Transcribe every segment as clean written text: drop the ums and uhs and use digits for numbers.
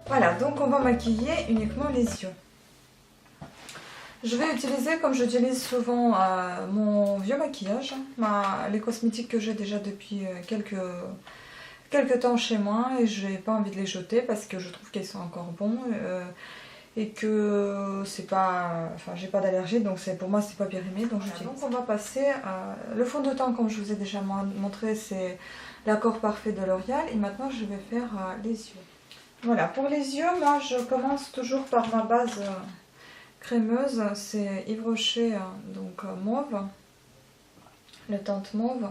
Voilà, donc on va maquiller uniquement les yeux. Je vais utiliser, comme j'utilise souvent, mon vieux maquillage, les cosmétiques que j'ai déjà depuis quelques temps chez moi, et je n'ai pas envie de les jeter parce que je trouve qu'ils sont encore bons et que c'est pas, enfin j'ai pas d'allergie, donc pour moi c'est pas périmé, donc j'utilise. Donc on va passer le fond de teint, comme je vous ai déjà montré, c'est l'accord parfait de L'Oréal, et maintenant je vais faire les yeux. Voilà, pour les yeux, moi je commence toujours par ma base crémeuse, c'est Yves Rocher, donc mauve, le teinte mauve.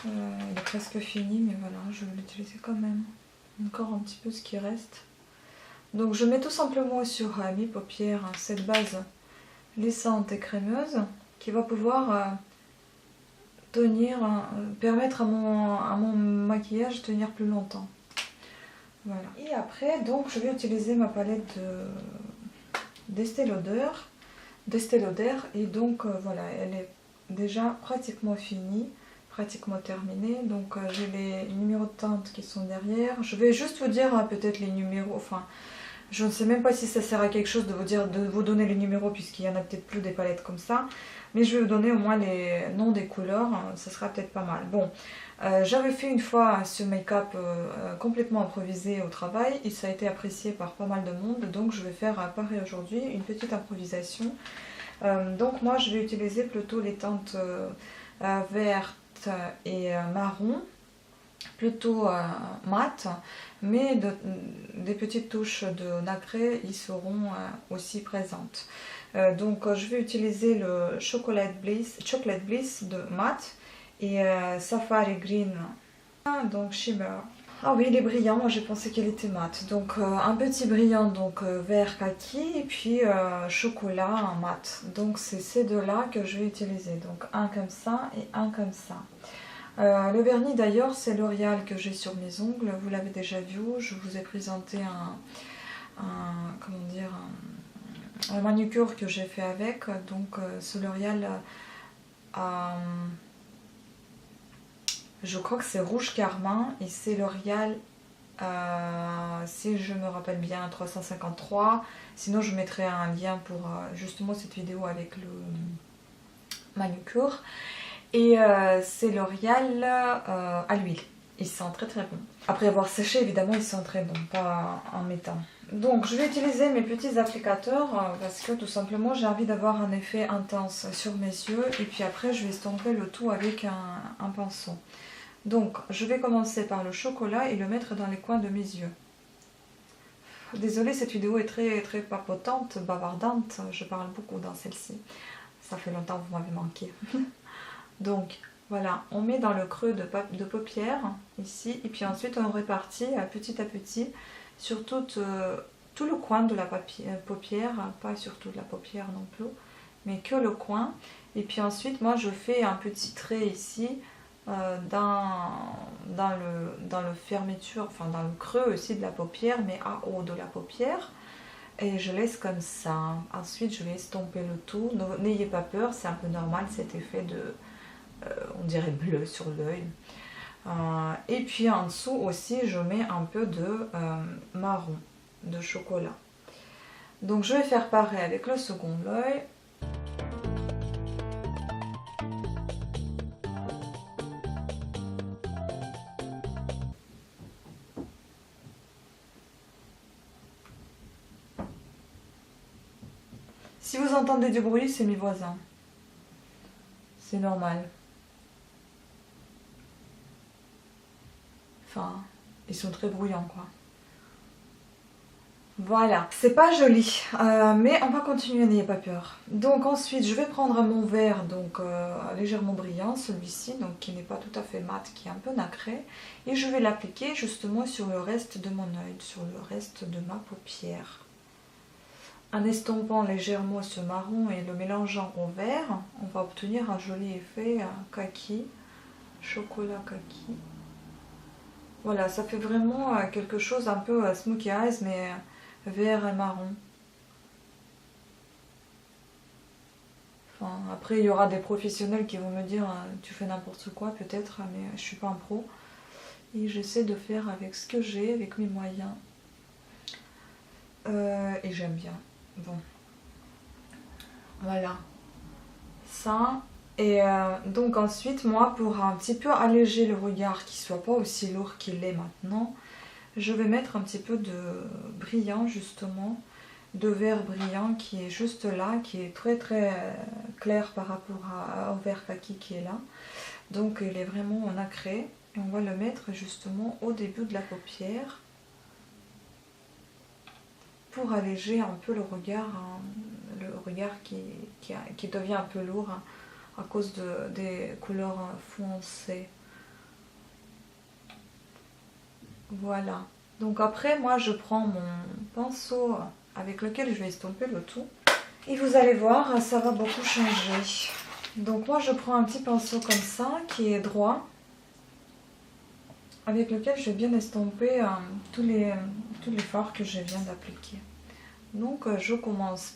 Il est presque fini, mais voilà, je vais l'utiliser quand même. Encore un petit peu ce qui reste. Donc je mets tout simplement sur mes paupières cette base lissante et crémeuse qui va pouvoir permettre à mon maquillage de tenir plus longtemps. Voilà. Et après, donc je vais utiliser ma palette d'Estée Lauder, et donc voilà, elle est déjà pratiquement finie, pratiquement terminée. Donc j'ai les numéros de teinte qui sont derrière. Je vais juste vous dire peut-être les numéros, enfin je ne sais même pas si ça sert à quelque chose de vous donner les numéros, puisqu'il y en a peut-être plus des palettes comme ça, mais je vais vous donner au moins les noms des couleurs, ça sera peut-être pas mal. Bon, j'avais fait une fois ce make-up complètement improvisé au travail, et ça a été apprécié par pas mal de monde, donc je vais faire pareil aujourd'hui, une petite improvisation. Donc moi je vais utiliser plutôt les teintes vertes et marron, plutôt mat, mais des petites touches de nacré y seront aussi présentes. Donc je vais utiliser le Chocolate Bliss de mat et Safari Green, donc Shimmer. Ah oui, il est brillant, moi j'ai pensé qu'il était mat. Donc un petit brillant, donc vert kaki, et puis chocolat en mat. Donc c'est ces deux-là que je vais utiliser. Donc un comme ça et un comme ça. Le vernis d'ailleurs, c'est L'Oréal que j'ai sur mes ongles, vous l'avez déjà vu, je vous ai présenté un manucure que j'ai fait avec, donc ce L'Oréal, je crois que c'est Rouge Carmin, et c'est L'Oréal, si je me rappelle bien, 353, sinon je mettrai un lien pour justement cette vidéo avec le manucure. Et c'est L'Oréal à l'huile. Ils sont très très bons. Après avoir séché, évidemment, ils sont très bons, pas en mettant. Donc je vais utiliser mes petits applicateurs parce que tout simplement j'ai envie d'avoir un effet intense sur mes yeux. Et puis après je vais estomper le tout avec un pinceau. Donc je vais commencer par le chocolat et le mettre dans les coins de mes yeux. Désolée, cette vidéo est très très papotante, bavardante. Je parle beaucoup dans celle-ci. Ça fait longtemps que vous m'avez manqué. Donc voilà, on met dans le creux de paupière ici, et puis ensuite on répartit petit à petit sur tout le coin de la paupière, pas sur toute la paupière non plus, mais que le coin. Et puis ensuite moi je fais un petit trait ici dans le fermeture, enfin dans le creux aussi de la paupière, mais à haut de la paupière. Et je laisse comme ça. Ensuite je vais estomper le tout. N'ayez pas peur, c'est un peu normal cet effet de on dirait bleu sur l'œil. Et puis en dessous aussi je mets un peu de marron, de chocolat. Donc je vais faire pareil avec le second œil. Si vous entendez du bruit, c'est mes voisins. C'est normal. Enfin, ils sont très bruyants quoi. Voilà, c'est pas joli, mais on va continuer, n'ayez pas peur. Donc ensuite, je vais prendre mon verre, donc légèrement brillant, celui-ci, donc qui n'est pas tout à fait mat, qui est un peu nacré, et je vais l'appliquer justement sur le reste de mon œil, sur le reste de ma paupière. En estompant légèrement ce marron et le mélangeant au vert, on va obtenir un joli effet kaki, chocolat kaki. Voilà, ça fait vraiment quelque chose un peu smoky eyes, mais vert et marron. Enfin, après, il y aura des professionnels qui vont me dire tu fais n'importe quoi peut-être, mais je suis pas un pro. Et j'essaie de faire avec ce que j'ai, avec mes moyens. et j'aime bien. Bon, voilà, ça. Et donc ensuite, moi, pour un petit peu alléger le regard, qui soit pas aussi lourd qu'il est maintenant, je vais mettre un petit peu de brillant, justement, de vert brillant qui est juste là, qui est très très clair par rapport au vert kaki qui est là. Donc il est vraiment en nacré. Et on va le mettre justement au début de la paupière pour alléger un peu le regard qui devient un peu lourd à cause des couleurs foncées. Voilà. Donc après, moi je prends mon pinceau avec lequel je vais estomper le tout. Et vous allez voir, ça va beaucoup changer. Donc moi je prends un petit pinceau comme ça, qui est droit, avec lequel je vais bien estomper tous les fards que je viens d'appliquer. Donc je commence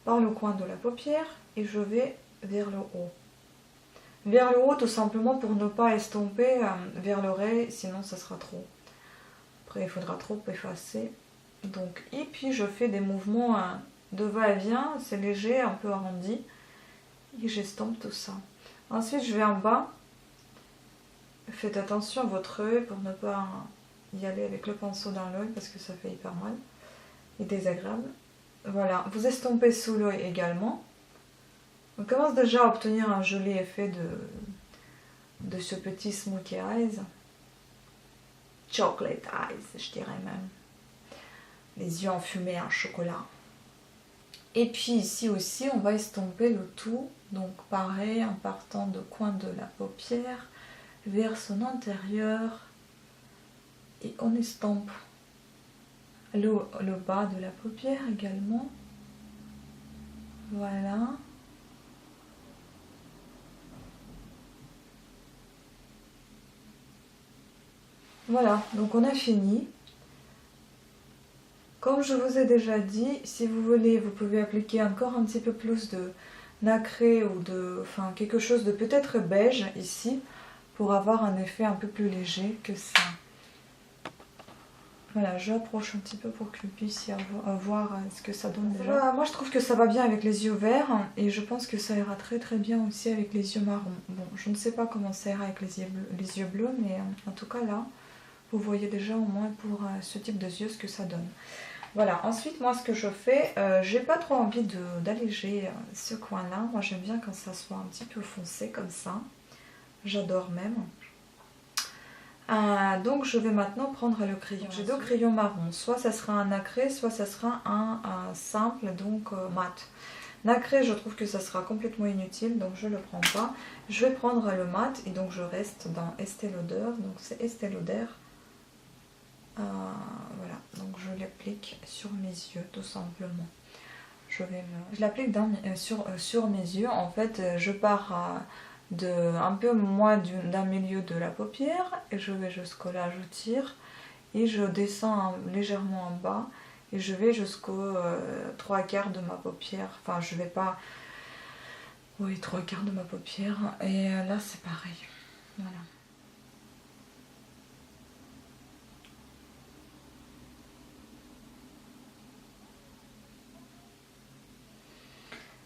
par le coin de la paupière et je vais vers le haut. Vers le haut tout simplement pour ne pas estomper vers l'oreille, sinon ça sera trop. Après il faudra trop effacer. Donc, et puis je fais des mouvements de va-et-vient, c'est léger, un peu arrondi. Et j'estompe tout ça. Ensuite je vais en bas. Faites attention à votre œil pour ne pas y aller avec le pinceau dans l'œil parce que ça fait hyper mal et désagréable. Voilà, vous estompez sous l'œil également. On commence déjà à obtenir un joli effet de ce petit smoky eyes. Chocolate eyes, je dirais même. Les yeux enfumés en chocolat. Et puis ici aussi, on va estomper le tout. Donc pareil, en partant du coin de la paupière vers son intérieur. Et on estompe le bas de la paupière également. Voilà. Voilà, donc on a fini. Comme je vous ai déjà dit, si vous voulez, vous pouvez appliquer encore un petit peu plus de nacré ou enfin quelque chose de peut-être beige ici pour avoir un effet un peu plus léger que ça. Voilà, j'approche un petit peu pour que vous puissiez voir ce que ça donne déjà. Voilà, moi je trouve que ça va bien avec les yeux verts et je pense que ça ira très très bien aussi avec les yeux marrons. Bon, je ne sais pas comment ça ira avec les yeux bleus, mais en tout cas là, vous voyez déjà au moins pour ce type de yeux ce que ça donne. Voilà, ensuite moi ce que je fais, j'ai pas trop envie d'alléger ce coin là, moi j'aime bien quand ça soit un petit peu foncé comme ça, j'adore même. Donc je vais maintenant prendre le crayon. J'ai deux crayons marrons, soit ça sera un nacré, soit ça sera un simple, donc mat. Nacré, je trouve que ça sera complètement inutile, donc je ne le prends pas. Je vais prendre le mat et donc je reste dans Estée Lauder, donc c'est Estée Lauder. Voilà, donc je l'applique sur mes yeux tout simplement. Je l'applique sur mes yeux, en fait je pars un peu moins d'un milieu de la paupière et je vais jusqu'au là, je tire et je descends légèrement en bas et je vais jusqu'aux 3/4 de ma paupière, enfin je vais pas, oui 3/4 de ma paupière et là c'est pareil, voilà.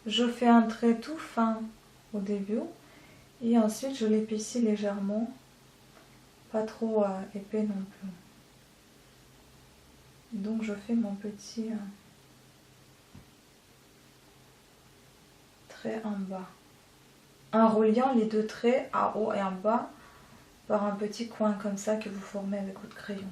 Je fais un trait tout fin au début et ensuite je l'épaissis légèrement, pas trop épais non plus. Donc je fais mon petit trait en bas, en reliant les deux traits à haut et en bas par un petit coin comme ça que vous formez avec votre crayon.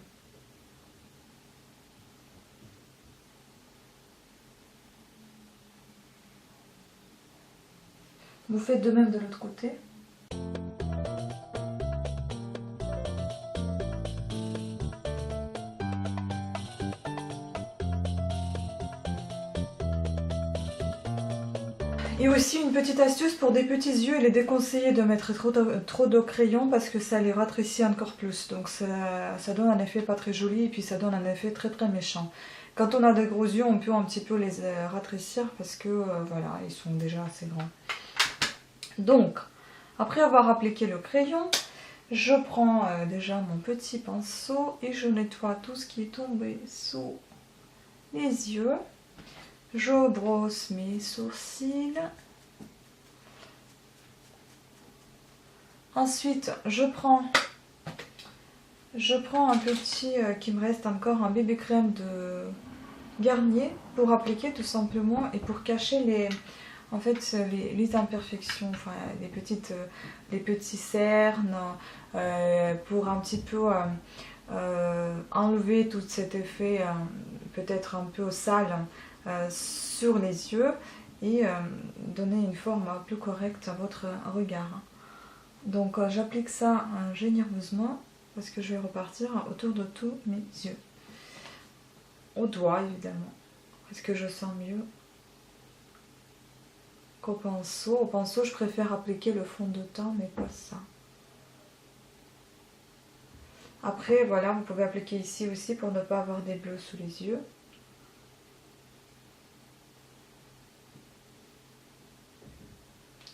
Vous faites de même de l'autre côté. Et aussi une petite astuce pour des petits yeux, il est déconseillé de mettre trop de crayon parce que ça les rétrécit encore plus. Donc ça donne un effet pas très joli et puis ça donne un effet très très méchant. Quand on a des gros yeux, on peut un petit peu les rétrécir parce que voilà, ils sont déjà assez grands. Donc, après avoir appliqué le crayon, Je prends déjà mon petit pinceau et je nettoie tout ce qui est tombé sous les yeux. Je brosse mes sourcils. Ensuite, je prends un petit qui me reste encore, un bébé crème de Garnier pour appliquer tout simplement et pour cacher les imperfections, enfin les petits cernes, pour un petit peu enlever tout cet effet peut-être un peu sale sur les yeux et donner une forme plus correcte à votre regard. Donc j'applique ça généreusement parce que je vais repartir autour de tous mes yeux. Au doigt évidemment, parce que je sens mieux qu'au pinceau. Au pinceau, je préfère appliquer le fond de teint, mais pas ça. Après, voilà, vous pouvez appliquer ici aussi pour ne pas avoir des bleus sous les yeux.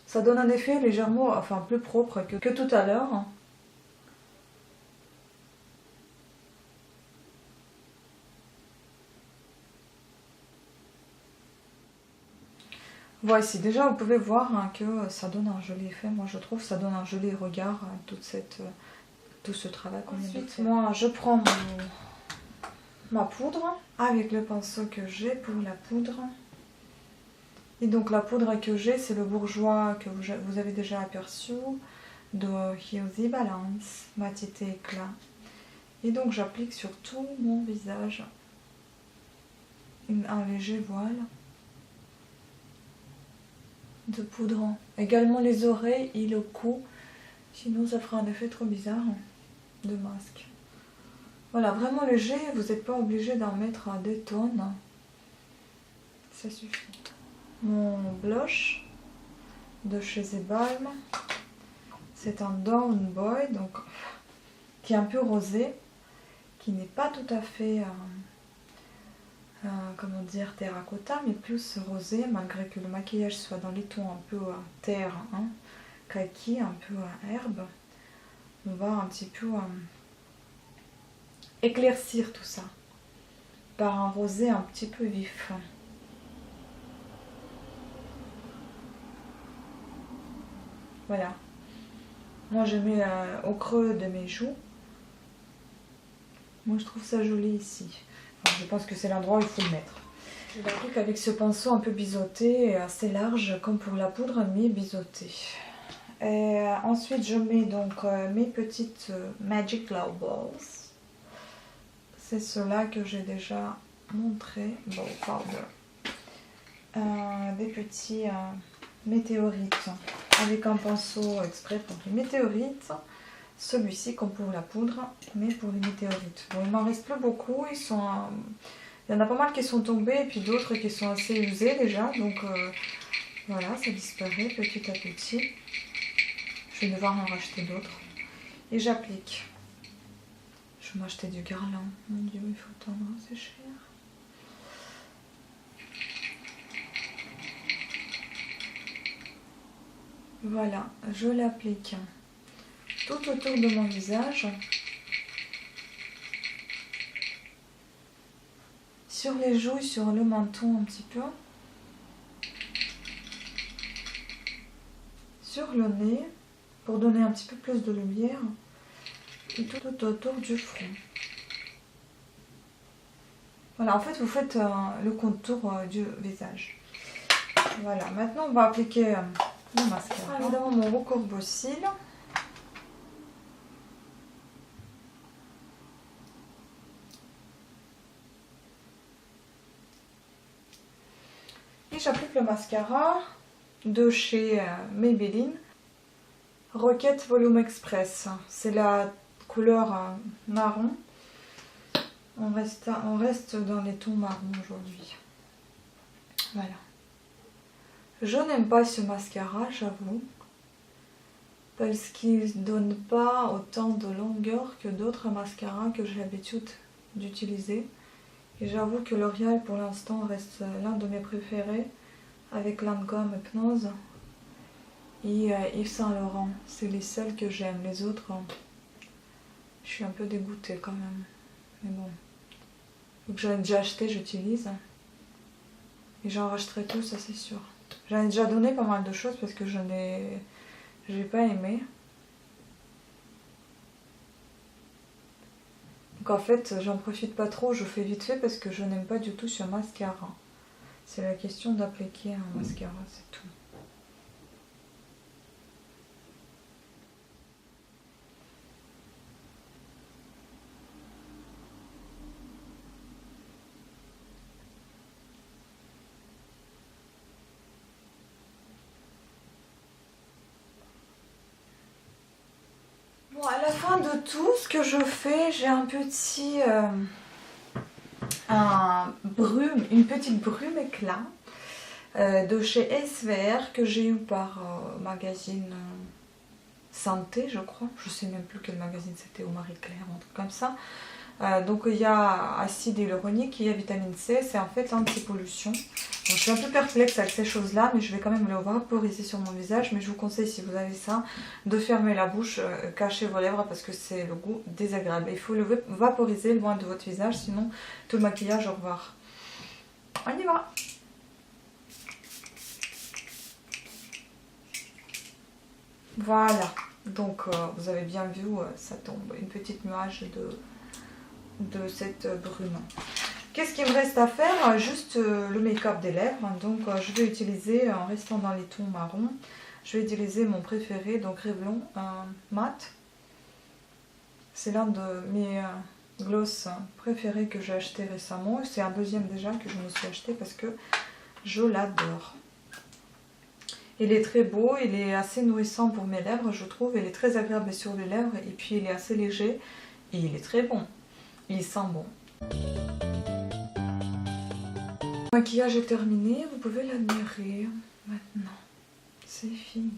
Ça donne un effet légèrement, enfin plus propre que tout à l'heure. Voici, déjà vous pouvez voir que ça donne un joli effet. Moi je trouve que ça donne un joli regard, tout ce travail qu'on vient de faire. Moi je prends ma poudre avec le pinceau que j'ai pour la poudre. Et donc la poudre que j'ai, c'est le Bourjois que vous avez déjà aperçu de Hilzy Balance Matité Éclat. Et donc j'applique sur tout mon visage un léger voile de poudre. Également les oreilles et le cou, sinon ça fera un effet trop bizarre de masque. Voilà, vraiment léger, vous n'êtes pas obligé d'en mettre des tonnes, ça suffit. Mon blush de chez Balm, c'est un Down Boy, donc qui est un peu rosé, qui n'est pas tout à fait comment dire, terracotta, mais plus rosé, malgré que le maquillage soit dans les tons un peu terre, kaki, un peu herbe. On va un petit peu éclaircir tout ça par un rosé un petit peu vif. Voilà. Moi je mets au creux de mes joues. Moi je trouve ça joli ici. Enfin, je pense que c'est l'endroit où il faut le mettre. Je l'applique avec ce pinceau un peu biseauté et assez large comme pour la poudre, mais biseauté. Et ensuite je mets donc mes petites Magic Glow Balls. C'est ceux-là que j'ai déjà montré. Ball Powder. Des petits météorites avec un pinceau exprès pour les météorites. Celui-ci comme pour la poudre, mais pour les météorites. Bon, il m'en reste plus beaucoup. Il y en a pas mal qui sont tombés et puis d'autres qui sont assez usés déjà. Donc voilà, ça disparaît petit à petit. Je vais devoir en racheter d'autres. Et j'applique. Je vais m'acheter du Guerlain. Mon Dieu, il faut tendre, c'est cher. Voilà, je l'applique tout autour de mon visage. Sur les joues et sur le menton un petit peu. Sur le nez, pour donner un petit peu plus de lumière. Et tout autour du front. Voilà, en fait vous faites le contour du visage. Voilà, maintenant on va appliquer le mascara. Évidemment mon recourbe-cils. Et j'applique le mascara de chez Maybelline. Rocket Volume Express. C'est la couleur marron. On reste dans les tons marrons aujourd'hui. Voilà. Je n'aime pas ce mascara, j'avoue. Parce qu'il ne donne pas autant de longueur que d'autres mascaras que j'ai l'habitude d'utiliser. Et j'avoue que L'Oréal pour l'instant reste l'un de mes préférés avec Lancôme Hypnose. et Yves Saint Laurent. C'est les seuls que j'aime. Les autres, je suis un peu dégoûtée quand même. Mais bon, vu que j'en ai déjà acheté, j'utilise. Et j'en rachèterai tout, ça c'est sûr. J'en ai déjà donné pas mal de choses parce que j'ai pas aimé. Donc en fait, j'en profite pas trop, je fais vite fait parce que je n'aime pas du tout ce mascara. C'est la question d'appliquer un mascara, c'est tout. Bon, à la fin de tout ce que je fais, j'ai un petit une petite brume éclat de chez SVR que j'ai eu par magazine Santé, je crois. Je sais même plus quel magazine c'était, au Marie-Claire, un truc comme ça. Donc il y a acide hyaluronique, il y a vitamine C, c'est en fait l'anti-pollution. Je suis un peu perplexe avec ces choses-là, mais je vais quand même le vaporiser sur mon visage. Mais je vous conseille, si vous avez ça, de fermer la bouche, cacher vos lèvres parce que c'est le goût désagréable. Il faut le vaporiser loin de votre visage, sinon tout le maquillage au revoir. On y va! Voilà, donc vous avez bien vu, ça tombe, une petite nuage de cette brume. Qu'est-ce qu'il me reste à faire? Juste le make-up des lèvres. Donc je vais utiliser, en restant dans les tons marrons, je vais utiliser mon préféré, donc Revlon mat. C'est l'un de mes gloss préférés que j'ai acheté récemment. C'est un deuxième déjà que je me suis acheté parce que je l'adore. Il est très beau, il est assez nourrissant pour mes lèvres, je trouve. Il est très agréable sur les lèvres et puis il est assez léger et il est très bon. Il sent bon. Le maquillage est terminé, vous pouvez l'admirer maintenant. C'est fini.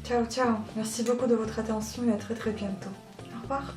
Ciao, ciao. Merci beaucoup de votre attention et à très bientôt. Au revoir.